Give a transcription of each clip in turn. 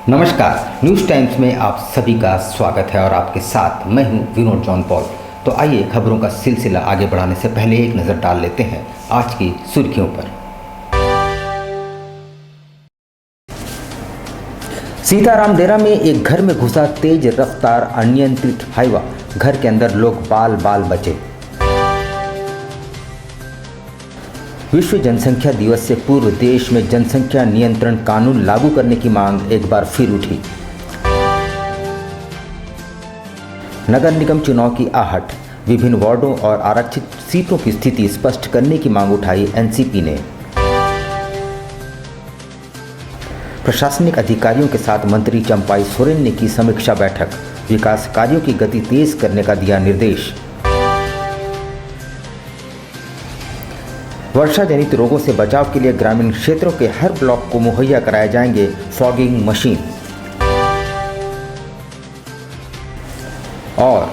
नमस्कार, news times में आप सभी का स्वागत है और आपके साथ मैं हूं विनोद जॉन पॉल। तो आइए खबरों का सिलसिला आगे बढ़ाने से पहले एक नज़र डाल लेते हैं आज की सुर्खियों पर। सीताराम डेरा में एक घर में घुसा तेज रफ्तार अनियंत्रित हाईवा, घर के अंदर लोग बाल बाल बचे। विश्व जनसंख्या दिवस से पूर्व देश में जनसंख्या नियंत्रण कानून लागू करने की मांग एक बार फिर उठी। नगर निगम चुनाव की आहट, विभिन्न वार्डों और आरक्षित सीटों की स्थिति स्पष्ट करने की मांग उठाई एनसीपी ने। प्रशासनिक अधिकारियों के साथ मंत्री चंपाई सोरेन ने की समीक्षा बैठक, विकास कार्यों की गति तेज करने का दिया निर्देश। वर्षा जनित रोगों से बचाव के लिए ग्रामीण क्षेत्रों के हर ब्लॉक को मुहैया कराए जाएंगे फॉगिंग मशीन। और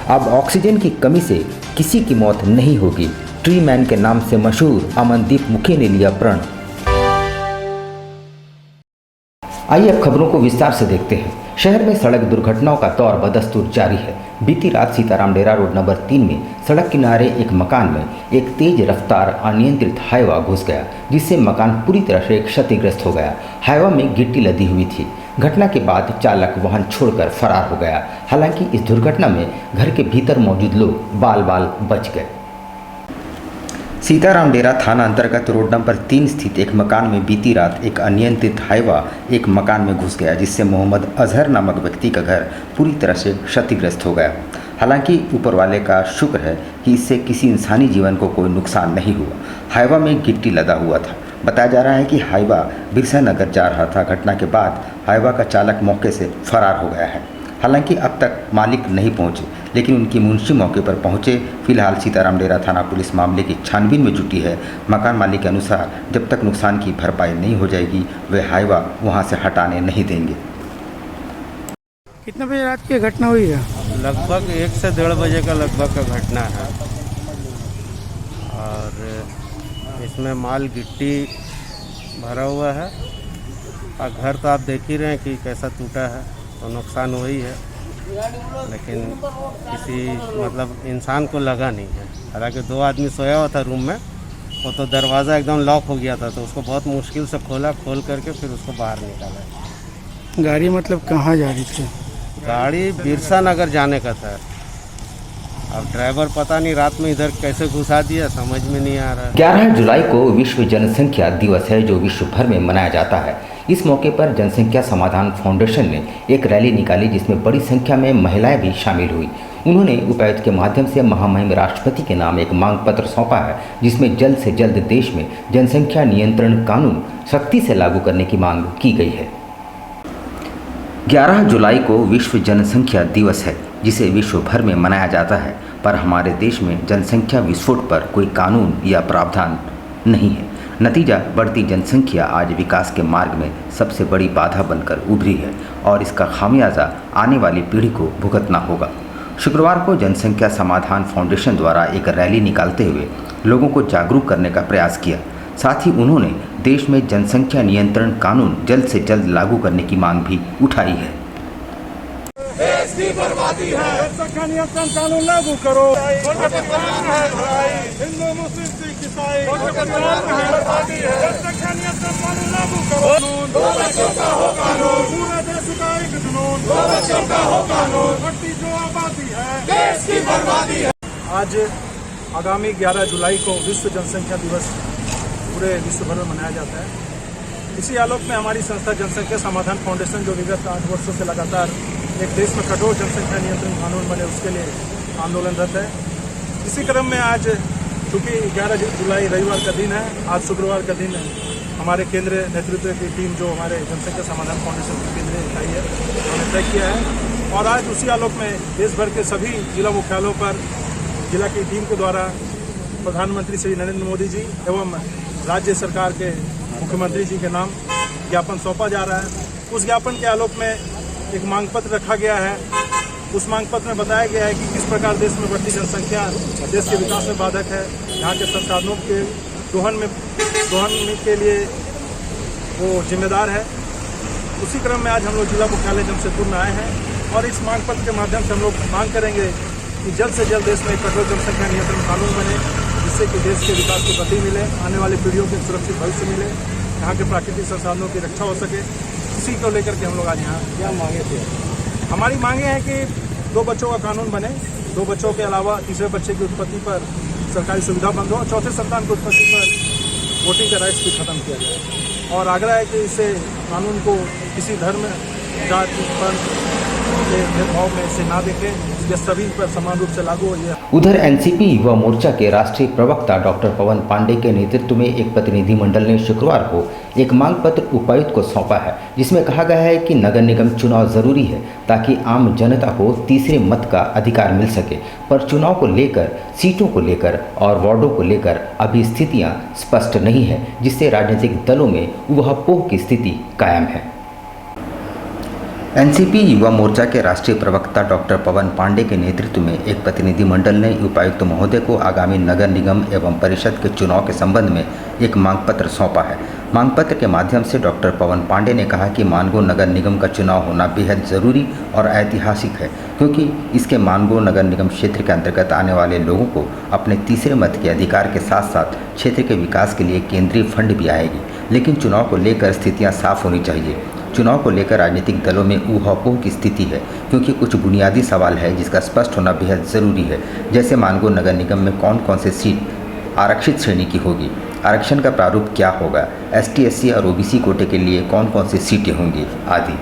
अब ऑक्सीजन की कमी से किसी की मौत नहीं होगी, ट्री मैन के नाम से मशहूर अमनदीप मुखी ने लिया प्रण। आइए अब खबरों को विस्तार से देखते हैं। शहर में सड़क दुर्घटनाओं का दौर बदस्तूर जारी है। बीती रात सीताराम डेरा रोड नंबर 3 में सड़क किनारे एक मकान में एक तेज रफ्तार अनियंत्रित हाईवा घुस गया, जिससे मकान पूरी तरह से क्षतिग्रस्त हो गया। हाईवा में गिट्टी लदी हुई थी। घटना के बाद चालक वाहन छोड़कर फरार हो गया। हालांकि इस दुर्घटना में घर के भीतर मौजूद लोग बाल बाल बच गए। सीताराम डेरा थाना अंतर्गत रोड नंबर 3 स्थित एक मकान में बीती रात एक अनियंत्रित हाईवा एक मकान में घुस गया, जिससे मोहम्मद अजहर नामक व्यक्ति का घर पूरी तरह से क्षतिग्रस्त हो गया। हालांकि ऊपर वाले का शुक्र है कि इससे किसी इंसानी जीवन को कोई नुकसान नहीं हुआ। हाईवा में गिट्टी लदा हुआ था। बताया जा रहा है कि हाईवा बिरसा नगर जा रहा था। घटना के बाद हाईवा का चालक मौके से फरार हो गया है। हालांकि अब तक मालिक नहीं पहुंचे, लेकिन उनकी मुंशी मौके पर पहुंचे। फिलहाल सीताराम डेरा थाना पुलिस मामले की छानबीन में जुटी है। मकान मालिक के अनुसार जब तक नुकसान की भरपाई नहीं हो जाएगी, वे हाईवा वहां से हटाने नहीं देंगे। कितने बजे रात की घटना हुई है? लगभग 1 से 1:30 बजे का लगभग का घटना है। और इसमें माल गिट्टी भरा हुआ है और घर तो आप देख ही रहे हैं कि कैसा टूटा है, तो नुकसान वही है, लेकिन किसी मतलब इंसान को लगा नहीं है। हालांकि 2 आदमी सोया हुआ था रूम में, वो तो दरवाज़ा एकदम लॉक हो गया था, तो उसको बहुत मुश्किल से खोल करके फिर उसको बाहर निकाला। गाड़ी मतलब कहाँ जा रही थी? गाड़ी बिरसा नगर जाने का था। अब ड्राइवर पता नहीं रात में इधर कैसे घुसा दिया, समझ में नहीं आ रहा। 11 जुलाई को विश्व जनसंख्या दिवस है, जो विश्व भर में मनाया जाता है। इस मौके पर जनसंख्या समाधान फाउंडेशन ने एक रैली निकाली, जिसमें बड़ी संख्या में महिलाएं भी शामिल हुई। उन्होंने उपायुक्त के माध्यम से महामहिम राष्ट्रपति के नाम एक मांग पत्र सौंपा है, जिसमें जल्द से जल्द देश में जनसंख्या नियंत्रण कानून सख्ती से लागू करने की मांग की गई है। 11 जुलाई को विश्व जनसंख्या दिवस है, जिसे विश्व भर में मनाया जाता है, पर हमारे देश में जनसंख्या विस्फोट पर कोई कानून या प्रावधान नहीं है। नतीजा, बढ़ती जनसंख्या आज विकास के मार्ग में सबसे बड़ी बाधा बनकर उभरी है और इसका खामियाजा आने वाली पीढ़ी को भुगतना होगा। शुक्रवार को जनसंख्या समाधान फाउंडेशन द्वारा एक रैली निकालते हुए लोगों को जागरूक करने का प्रयास किया। साथ ही उन्होंने देश में जनसंख्या नियंत्रण कानून जल्द से जल्द लागू करने की मांग भी उठाई है। देश की बर्बादी है, जनसंख्या नियंत्रण कानून लागू करो। हिंदू मुस्लिम सिख ईसाई जनसंख्या नियंत्रण कानून लागू करो। 2 बच्चों का हो कानून, पूरे देश का एक जुनून। 2 बच्चों का हो कानून, बढ़ती जो आबादी है देश की बर्बादी है। आज आगामी 11 जुलाई को विश्व जनसंख्या दिवस पूरे विश्व भर में मनाया जाता है। इसी आलोक में हमारी संस्था जनसंख्या समाधान फाउंडेशन, जो विगत 8 वर्षों से लगातार एक देश में कठोर जनसंख्या नियंत्रण कानून बने, उसके लिए आंदोलनरत है। इसी क्रम में आज चूँकि 11 जुलाई रविवार का दिन है, आज शुक्रवार का दिन हमारे केंद्रीय नेतृत्व की टीम, जो हमारे जनसंख्या समाधान फाउंडेशन की केंद्रीय इकाई है, उन्होंने तय किया है। और आज उसी आलोक में देश भर के सभी जिला मुख्यालयों पर जिला की टीम के द्वारा प्रधानमंत्री श्री नरेंद्र मोदी जी एवं राज्य सरकार के मुख्यमंत्री जी के नाम ज्ञापन सौंपा जा रहा है। उस ज्ञापन के आलोक में एक मांग पत्र रखा गया है। उस मांग पत्र में बताया गया है कि किस प्रकार देश में बढ़ती जनसंख्या देश के विकास में बाधक है। यहाँ के संसाधनों के दोहन के लिए वो जिम्मेदार है। उसी क्रम में आज हम लोग जिला मुख्यालय जमशेदपुर में आए हैं और इस मांग पत्र के माध्यम से हम लोग मांग करेंगे कि जल्द से जल्द देश में एक कठोर जनसंख्या नियंत्रण कानून बने, जिससे कि देश के विकास को गति मिले, आने वाली पीढ़ियों के सुरक्षित भविष्य मिले, यहाँ के प्राकृतिक संसाधनों की रक्षा हो सके। इसी को लेकर के हम लोग आज यहाँ क्या मांगे थे। हमारी मांगे हैं कि 2 बच्चों का कानून बने, 2 बच्चों के अलावा तीसरे बच्चे की उत्पत्ति पर सरकारी सुविधा बंद हो और चौथे संतान की उत्पत्ति पर वोटिंग का राइट्स भी खत्म किया जाए। और आग्रह है कि इसे कानून को किसी धर्म, जाति, पंथ के भेदभाव में इसे ना देखें, यह सभी पर समान रूप से लागू हो। उधर एनसीपी युवा मोर्चा के राष्ट्रीय प्रवक्ता डॉक्टर पवन पांडे के नेतृत्व में एक प्रतिनिधिमंडल ने शुक्रवार को एक मांग पत्र उपायुक्त को सौंपा है, जिसमें कहा गया है कि नगर निगम चुनाव जरूरी है ताकि आम जनता को तीसरे मत का अधिकार मिल सके, पर चुनाव को लेकर, सीटों को लेकर और वार्डों को लेकर अभी स्थितियां स्पष्ट नहीं है, जिससे राजनीतिक दलों में ऊहापोह की स्थिति कायम है। एनसीपी युवा मोर्चा के राष्ट्रीय प्रवक्ता डॉक्टर पवन पांडे के नेतृत्व में एक प्रतिनिधिमंडल ने उपायुक्त महोदय को आगामी नगर निगम एवं परिषद के चुनाव के संबंध में एक मांग पत्र सौंपा है। मांग पत्र के माध्यम से डॉक्टर पवन पांडे ने कहा कि मानगो नगर निगम का चुनाव होना बेहद ज़रूरी और ऐतिहासिक है, क्योंकि इसके मानगो नगर निगम क्षेत्र के अंतर्गत आने वाले लोगों को अपने तीसरे मत के अधिकार के साथ साथ क्षेत्र के विकास के लिए केंद्रीय फंड भी आएगी। लेकिन चुनाव को लेकर स्थितियाँ साफ होनी चाहिए। चुनाव को लेकर राजनीतिक दलों में ऊहापोह की स्थिति है, क्योंकि कुछ बुनियादी सवाल है जिसका स्पष्ट होना बेहद ज़रूरी है, जैसे मानगो नगर निगम में कौन कौन से सीट आरक्षित श्रेणी की होगी, आरक्षण का प्रारूप क्या होगा, ST SC और OBC कोटे के लिए कौन कौन सी सीटें होंगी आदि।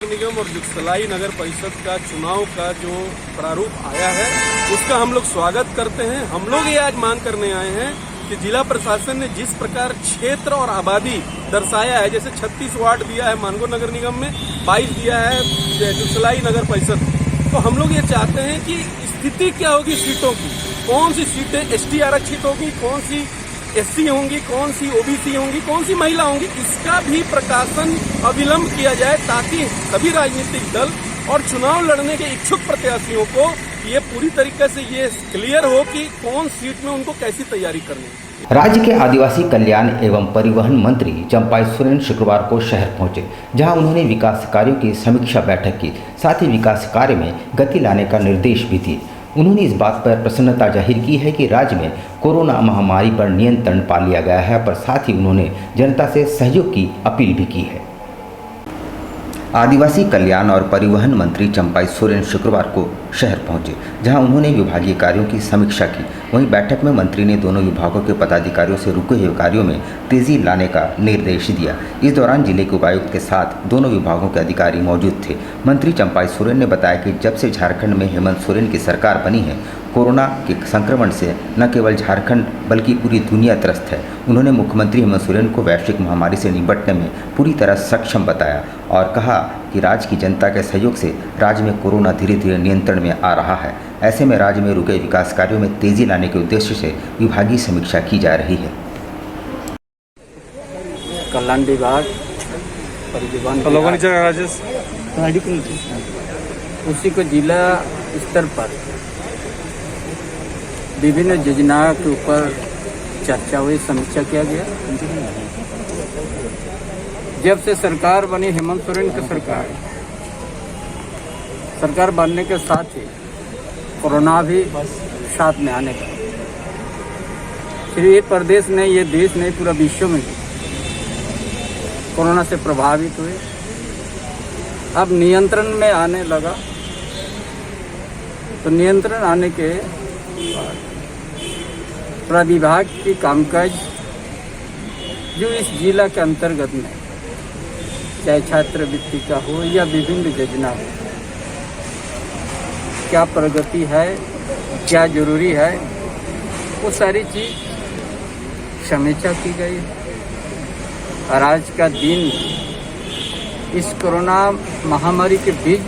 निगम और जुगसलाई नगर परिषद का चुनाव का जो प्रारूप आया है उसका हम लोग स्वागत करते हैं। हम लोग ये आज मांग करने आए हैं कि जिला प्रशासन ने जिस प्रकार क्षेत्र और आबादी दर्शाया है, जैसे 36 वार्ड दिया है मानगो नगर निगम में, 22 दिया है जुगसलाई नगर परिषद, तो हम लोग ये चाहते हैं कि स्थिति क्या होगी सीटों की, कौन सी सीटें ST आरक्षित होगी, कौन सी SC होंगी, कौन सी OBC होंगी, कौन सी महिला होंगी, इसका भी प्रकाशन अविलंब किया जाए ताकि सभी राजनीतिक दल और चुनाव लड़ने के इच्छुक प्रत्याशियों को ये पूरी तरीके से ये क्लियर हो कि कौन सीट में उनको कैसी तैयारी करनी है। राज्य के आदिवासी कल्याण एवं परिवहन मंत्री चंपाई सोरेन शुक्रवार को शहर पहुंचे, जहां उन्होंने विकास कार्यों की समीक्षा बैठक की, साथ ही विकास कार्य में गति लाने का निर्देश भी दिए। उन्होंने इस बात पर प्रसन्नता जाहिर की है कि राज्य में कोरोना महामारी पर नियंत्रण पा लिया गया है, पर साथ ही उन्होंने जनता से सहयोग की अपील भी की है। आदिवासी कल्याण और परिवहन मंत्री चंपाई सोरेन शुक्रवार को शहर पहुंचे, जहां उन्होंने विभागीय कार्यों की समीक्षा की। वहीं बैठक में मंत्री ने दोनों विभागों के पदाधिकारियों से रुके हुए कार्यों में तेजी लाने का निर्देश दिया। इस दौरान जिले के उपायुक्त के साथ दोनों विभागों के अधिकारी मौजूद थे। मंत्री चंपाई सोरेन ने बताया कि जब से झारखंड में हेमंत सोरेन की सरकार बनी है, कोरोना के संक्रमण से न केवल झारखंड बल्कि पूरी दुनिया त्रस्त है। उन्होंने मुख्यमंत्री हेमंत सोरेन को वैश्विक महामारी से निपटने में पूरी तरह सक्षम बताया और कहा कि राज्य की जनता के सहयोग से राज्य में कोरोना धीरे धीरे नियंत्रण में आ रहा है। ऐसे में राज्य में रुके विकास कार्यों में तेजी लाने के उद्देश्य से विभागीय समीक्षा की जा रही है। कल्याण विभाग, परिवहन उसी को जिला स्तर पर विभिन्न योजनाओं के ऊपर चर्चा हुई, समीक्षा किया गया। जब से सरकार बनी हेमंत सोरेन की सरकार बनने के साथ ही कोरोना भी साथ में आने का, सिर्फ ये प्रदेश नहीं, ये देश नहीं, पूरा विश्व में कोरोना से प्रभावित हुए। अब नियंत्रण में आने लगा, तो नियंत्रण आने के विभाग की कामकाज जो इस जिला के अंतर्गत में, चाहे छात्रवृत्ति का हो या विभिन्न योजना हो, क्या प्रगति है, क्या जरूरी है, वो सारी चीज समीक्षा की गई। और आज का दिन इस कोरोना महामारी के बीच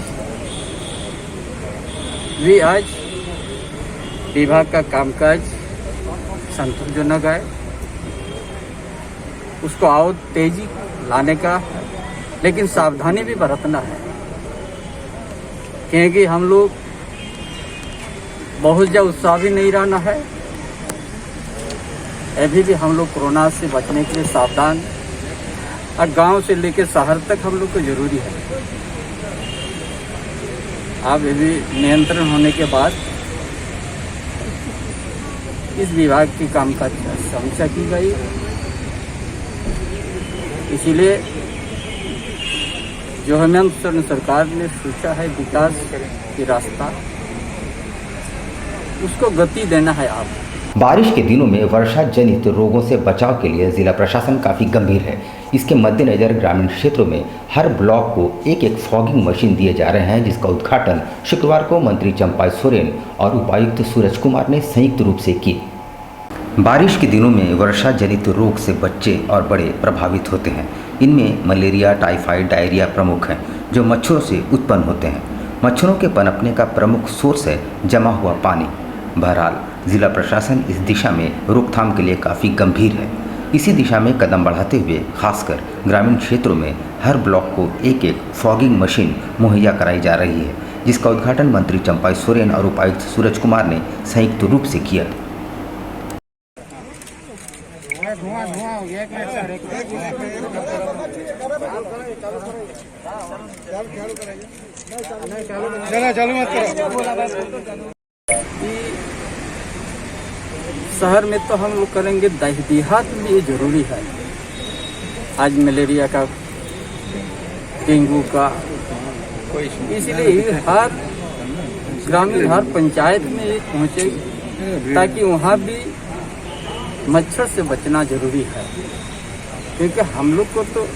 भी आज विभाग का कामकाज संतोषजनक है, उसको और तेजी लाने का, लेकिन सावधानी भी बरतना है, क्योंकि हम लोग बहुत ज़्यादा उत्साह भी नहीं रहना है। अभी भी हम लोग कोरोना से बचने के लिए सावधान, और गांव से लेकर शहर तक हम लोग को जरूरी है। अब यदि नियंत्रण होने के बाद इस विभाग की कामकाज की समीक्षा की गई, इसीलिए जो हेमंत सोरेन सरकार ने सोचा है विकास की रास्ता, उसको गति देना है। आप बारिश के दिनों में वर्षा जनित रोगों से बचाव के लिए जिला प्रशासन काफ़ी गंभीर है। इसके मद्देनज़र ग्रामीण क्षेत्रों में हर ब्लॉक को एक एक फॉगिंग मशीन दिए जा रहे हैं, जिसका उद्घाटन शुक्रवार को मंत्री चंपाई सोरेन और उपायुक्त सूरज कुमार ने संयुक्त रूप से की। बारिश के दिनों में वर्षा जनित रोग से बच्चे और बड़े प्रभावित होते हैं। इनमें मलेरिया, टाइफाइड, डायरिया प्रमुख हैं, जो मच्छरों से उत्पन्न होते हैं। मच्छरों के पनपने का प्रमुख सोर्स है जमा हुआ पानी। बहरहाल जिला प्रशासन इस दिशा में रोकथाम के लिए काफ़ी गंभीर है। इसी दिशा में कदम बढ़ाते हुए खासकर ग्रामीण क्षेत्रों में हर ब्लॉक को एक एक फॉगिंग मशीन मुहैया कराई जा रही है, जिसका उद्घाटन मंत्री चंपाई सोरेन और उपायुक्त सूरज कुमार ने संयुक्त रूप से किया। शहर में तो हम लोग करेंगे, देहात में ये जरूरी है। आज मलेरिया का, डेंगू का, इसलिए हर ग्रामीण हर पंचायत में ये पहुँचे, ताकि वहाँ भी मच्छर से बचना जरूरी है। क्योंकि हम लोग को तो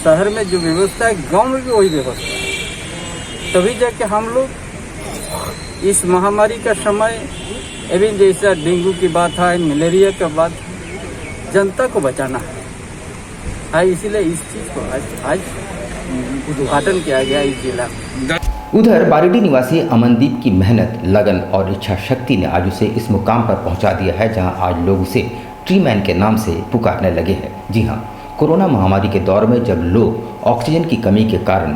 शहर में जो व्यवस्था है, गांव में भी वही व्यवस्था है। तभी जाके हम लोग इस महामारी का समय, अभी जैसा डेंगू की बात है, मलेरिया का बात, जनता को बचाना है। इसीलिए इस चीज़ को आज उद्घाटन किया गया इस जिला में। उधर बारिडी निवासी अमनदीप की मेहनत, लगन और इच्छा शक्ति ने आज उसे इस मुकाम पर पहुंचा दिया है, जहां आज लोग उसे ट्री मैन के नाम से पुकारने लगे हैं। जी हां, कोरोना महामारी के दौर में जब लोग ऑक्सीजन की कमी के कारण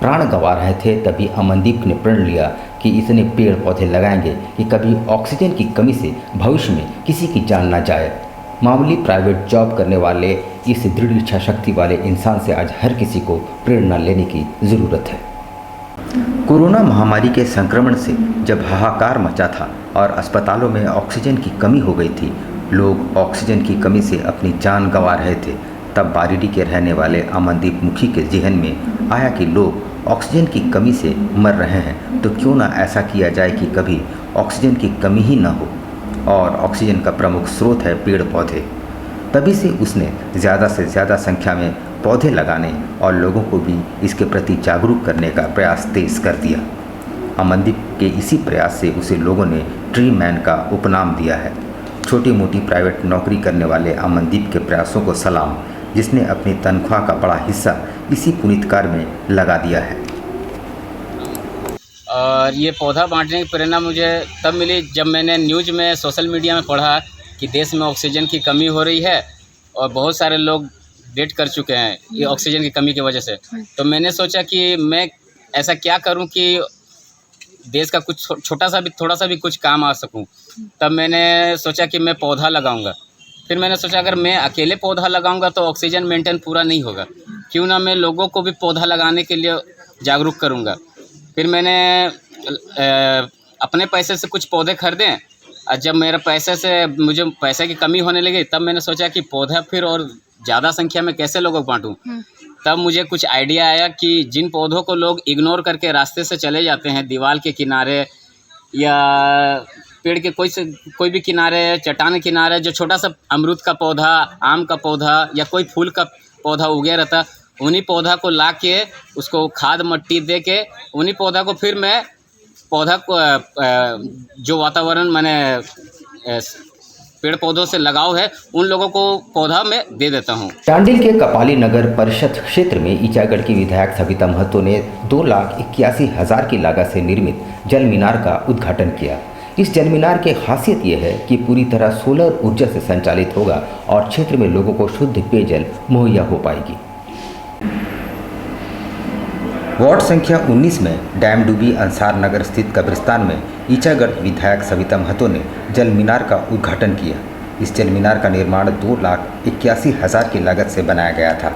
प्राण गंवा रहे थे, तभी अमनदीप ने प्रण लिया कि इतने पेड़ पौधे लगाएंगे कि कभी ऑक्सीजन की कमी से भविष्य में किसी की जान ना जाए। मामूली प्राइवेट जॉब करने वाले इस दृढ़ इच्छा शक्ति वाले इंसान से आज हर किसी को प्रेरणा लेने की ज़रूरत है। कोरोना महामारी के संक्रमण से जब हाहाकार मचा था और अस्पतालों में ऑक्सीजन की कमी हो गई थी, लोग ऑक्सीजन की कमी से अपनी जान गंवा रहे थे, तब बारिडी के रहने वाले अमनदीप मुखी के जहन में आया कि लोग ऑक्सीजन की कमी से मर रहे हैं, तो क्यों ना ऐसा किया जाए कि कभी ऑक्सीजन की कमी ही ना हो। और ऑक्सीजन का प्रमुख स्रोत है पेड़ पौधे। तभी से उसने ज़्यादा से ज़्यादा संख्या में पौधे लगाने और लोगों को भी इसके प्रति जागरूक करने का प्रयास तेज कर दिया। अमनदीप के इसी प्रयास से उसे लोगों ने ट्री मैन का उपनाम दिया है। छोटी मोटी प्राइवेट नौकरी करने वाले अमनदीप के प्रयासों को सलाम, जिसने अपनी तनख्वाह का बड़ा हिस्सा इसी पुनीत कार्य में लगा दिया है। और ये पौधा बांटने की प्रेरणा मुझे तब मिली जब मैंने न्यूज़ में, सोशल मीडिया में पढ़ा कि देश में ऑक्सीजन की कमी हो रही है और बहुत सारे लोग डेथ कर चुके हैं ये ऑक्सीजन की कमी की वजह से। तो मैंने सोचा कि मैं ऐसा क्या करूं कि देश का कुछ छोटा सा भी, थोड़ा सा भी कुछ काम आ सकूं। तब मैंने सोचा कि मैं पौधा लगाऊंगा। फिर मैंने सोचा अगर मैं अकेले पौधा लगाऊंगा तो ऑक्सीजन मेंटेन पूरा नहीं होगा, क्यों ना मैं लोगों को भी पौधा लगाने के लिए जागरूक करूंगा। फिर मैंने अपने पैसे से कुछ पौधे खरीदे और जब मेरे पैसे से मुझे पैसे की कमी होने लगी, तब मैंने सोचा कि पौधा फिर और ज़्यादा संख्या में कैसे लोगों को बांटूं। तब मुझे कुछ आइडिया आया कि जिन पौधों को लोग इग्नोर करके रास्ते से चले जाते हैं, दीवार के किनारे या पेड़ के कोई भी किनारे, चट्टान किनारे, जो छोटा सा अमरूद का पौधा, आम का पौधा या कोई फूल का पौधा उगे रहता, उन्हीं पौधा को ला के उसको खाद मट्टी दे के उन्हीं पौधा को फिर मैं पौधा को जो वातावरण मैंने पेड़ पौधों से लगाव है उन लोगों को पौधा में दे देता हूँ। चांडिल के कपाली नगर परिषद क्षेत्र में ईचागढ़ की विधायक सविता महतो ने 2,81,000 की लागत से निर्मित जल मीनार का उद्घाटन किया। इस जल मीनार की खासियत यह है कि पूरी तरह सोलर ऊर्जा से संचालित होगा और क्षेत्र में लोगों को शुद्ध पेयजल मुहैया हो पाएगी। वार्ड संख्या 19 में डैमडुबी अंसार नगर स्थित कब्रिस्तान में ईचागढ़ विधायक सविता महतो ने जल मीनार का उद्घाटन किया। इस जल मीनार का निर्माण 2,81,000 की लागत से बनाया गया था।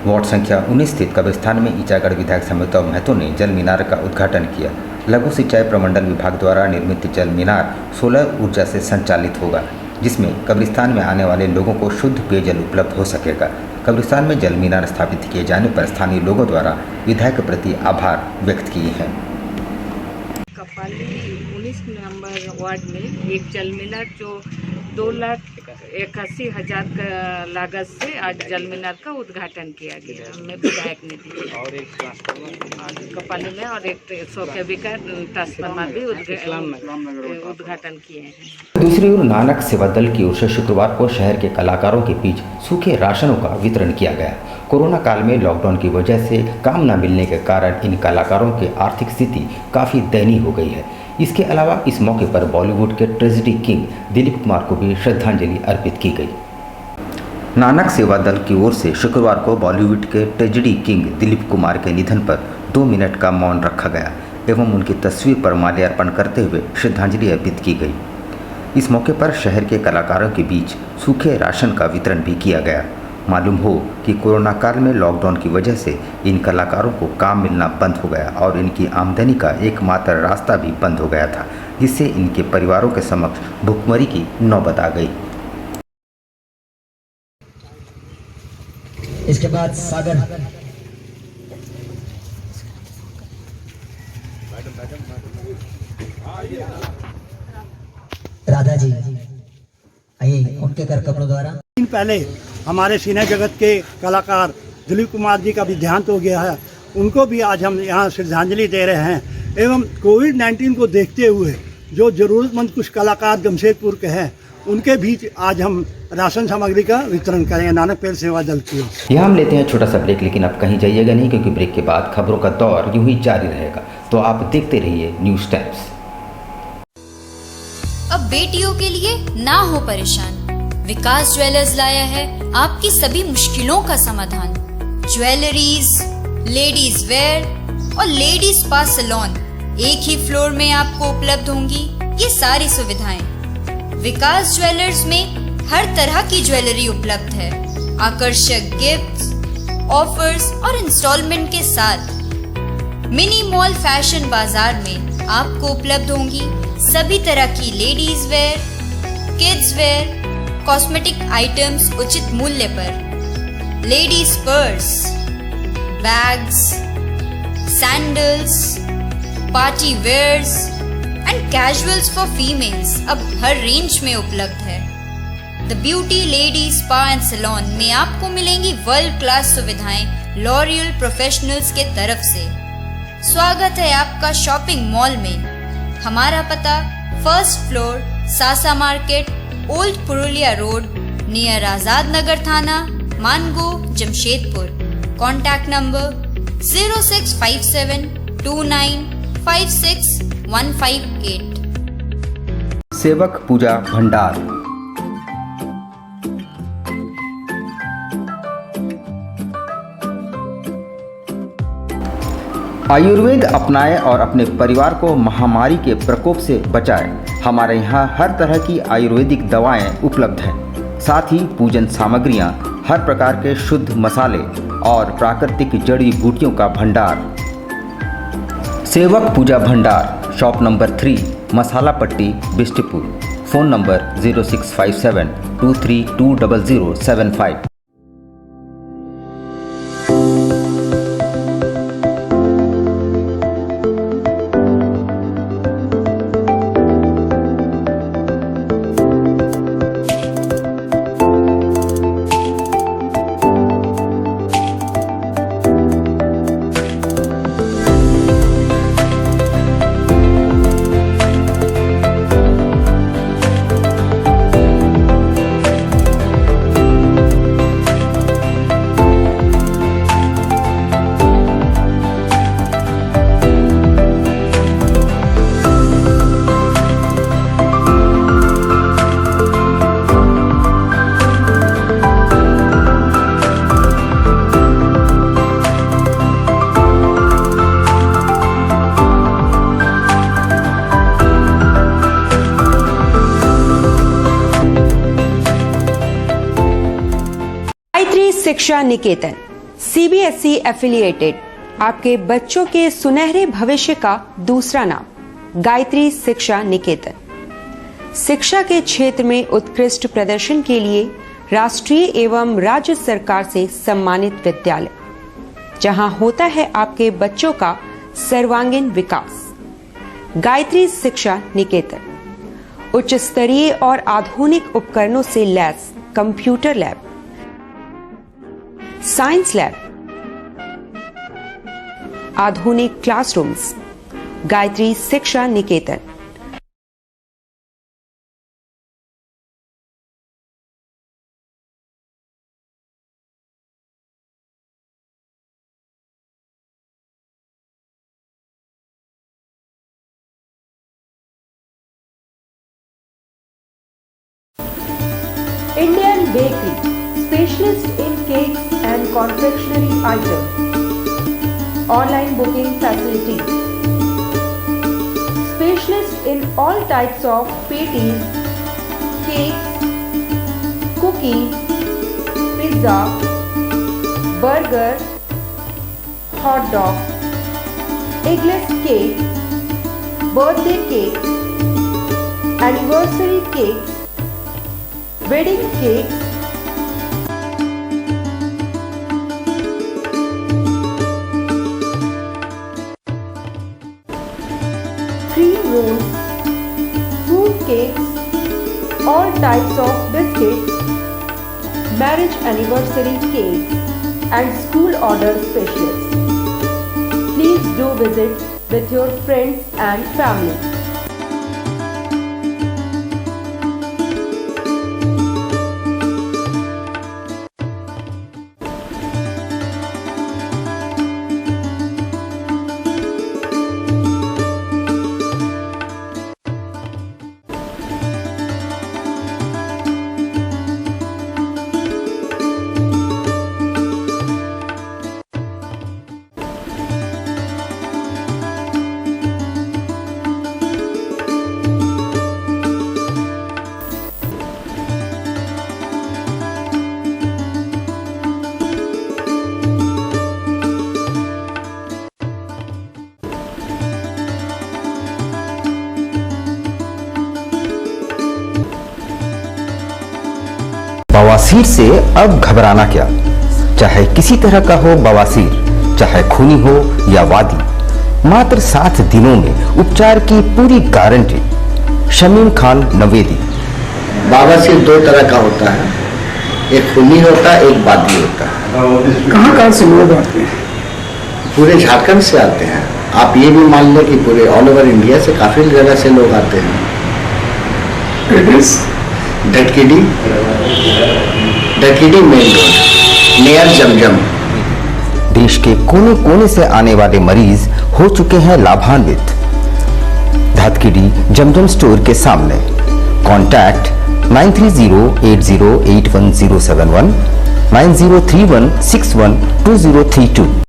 वार्ड संख्या 19 स्थित कब्रिस्तान में ईचागढ़ विधायक समिता महतो ने जल मीनार का उद्घाटन किया। लघु सिंचाई प्रमंडल विभाग द्वारा निर्मित जल मीनार सोलर ऊर्जा से संचालित होगा, जिसमें कब्रिस्तान में आने वाले लोगों को शुद्ध पेयजल उपलब्ध हो सकेगा। कब्रिस्तान में जल मीनार स्थापित किए जाने पर स्थानीय लोगों द्वारा विधायक के प्रति आभार व्यक्त किए हैं। कपाली 19 नंबर वार्ड में एक जल मीनार जो 2,81,000 का लागत से आज जल मीनार का उद्घाटन किया गया। हमें विधायक ने दिया और एक ट्रांसफार्मर कपाली में और एक 100 kV का ट्रांसफार्मर भी उद्घाटन किए हैं। दूसरी ओर नानक सेवा दल की ओर से शुक्रवार को शहर के कलाकारों के बीच सूखे राशनों का वितरण किया गया। कोरोना काल में लॉकडाउन की वजह से काम न मिलने के कारण इन कलाकारों की आर्थिक स्थिति काफ़ी दयनीय हो गई है। इसके अलावा इस मौके पर बॉलीवुड के ट्रेजेडी किंग दिलीप कुमार को भी श्रद्धांजलि अर्पित की गई। नानक सेवा दल की ओर से शुक्रवार को बॉलीवुड के ट्रेजेडी किंग दिलीप कुमार के निधन पर 2 मिनट का मौन रखा गया एवं उनकी तस्वीर पर माल्यार्पण करते हुए श्रद्धांजलि अर्पित की गई। इस मौके पर शहर के कलाकारों के बीच सूखे राशन का वितरण भी किया गया। मालूम हो कि कोरोना काल में लॉकडाउन की वजह से इन कलाकारों को काम मिलना बंद हो गया और इनकी आमदनी का एकमात्र रास्ता भी बंद हो गया था, जिससे इनके परिवारों के समक्ष भुखमरी की नौबत आ गई। इसके बाद सागर राधा जी आइए, उनके कर कपड़ों द्वारा। दिन पहले हमारे सिने जगत के कलाकार दिलीप कुमार जी का भी देहांत हो गया है। उनको भी आज हम यहाँ श्रद्धांजलि दे रहे हैं एवं कोविड-19 को देखते हुए जो ज़रूरतमंद कुछ कलाकार जमशेदपुर के हैं उनके बीच आज हम राशन सामग्री का वितरण करेंगे नानक पेल सेवा दल की ओर। यहाँ हम लेते हैं छोटा सा ब्रेक, लेकिन अब कहीं जाइएगा नहीं क्योंकि ब्रेक के बाद खबरों का दौर यूं ही जारी रहेगा। तो आप देखते रहिए न्यूज़ टाइम्स। अब बेटियों के लिए ना हो परेशान, विकास ज्वेलर्स लाया है आपकी सभी मुश्किलों का समाधान। ज्वेलरीज, लेडीज वेयर और लेडीज स्पा सैलून एक ही फ्लोर में आपको उपलब्ध होंगी ये सारी सुविधाएं। विकास ज्वेलर्स में हर तरह की ज्वेलरी उपलब्ध है, आकर्षक गिफ्ट्स, ऑफर्स और इंस्टॉलमेंट के साथ। मिनी मॉल फैशन बाजार में आपको उपलब्ध होंगी सभी तरह की ladies wear, kids wear, cosmetic items उचित मूल्य पर। Ladies purse, bags, sandals, party wears and casuals for females अब हर रेंज में उपलब्ध है। The beauty lady spa and salon में आपको मिलेंगी वर्ल्ड क्लास सुविधाएं लॉरियल प्रोफेशनल्स के तरफ से। स्वागत है आपका शॉपिंग मॉल में। हमारा पता 1st floor, Sasa market, old Purulia road, near Azad Nagar थाना, मानगो, जमशेदपुर। Contact number 0657 29 56 158। सेवक पूजा भंडार। आयुर्वेद अपनाएं और अपने परिवार को महामारी के प्रकोप से बचाएं। हमारे यहाँ हर तरह की आयुर्वेदिक दवाएं उपलब्ध हैं, साथ ही पूजन सामग्रियाँ, हर प्रकार के शुद्ध मसाले और प्राकृतिक जड़ी बूटियों का भंडार। सेवक पूजा भंडार, शॉप नंबर 3, मसाला पट्टी, बिष्टपुर। Phone number 0657 23200075। शिक्षा निकेतन CBSE एफिलिएटेड आपके बच्चों के सुनहरे भविष्य का दूसरा नाम गायत्री शिक्षा निकेतन। शिक्षा के क्षेत्र में उत्कृष्ट प्रदर्शन के लिए राष्ट्रीय एवं राज्य सरकार से सम्मानित विद्यालय, जहां होता है आपके बच्चों का सर्वांगीण विकास। गायत्री शिक्षा निकेतन उच्च स्तरीय और आधुनिक उपकरणों से lace computer lab, science lab, आधुनिक क्लासरूम्स। गायत्री शिक्षा निकेतन। Indian Bakery, specialist in cakes and confectionery items. Online booking facilities. Specialist in all types of patties, cakes, cookies, pizza, burger, hot dog, eggless cake, birthday cake, anniversary cakes, wedding cakes, cream rolls, fruit cakes, all types of biscuits, marriage anniversary cakes and school order specialists. Please do visit with your friends and family. बवासीर से अब घबराना क्या, चाहे किसी तरह का हो बवासीर, चाहे खूनी हो या वादी, मात्र 7 दिनों में उपचार की पूरी गारंटी। शमीम खान नवेदी। बवासीर 2 तरह का होता है, एक खूनी होता है, एक वादी होता है। कहाँ से लोग आते हैं? पूरे झारखंड से आते हैं। आप ये भी मान लें कि पूरे ऑल ओवर इंडिया से काफी जगह से लोग आते हैं। डटकीडी मेन रोड नियर जमजम। देश के कोने कोने से आने वाले मरीज हो चुके हैं लाभान्वित। धतकीडी जमजम स्टोर के सामने। कॉन्टैक्ट 9308081071 9031612032।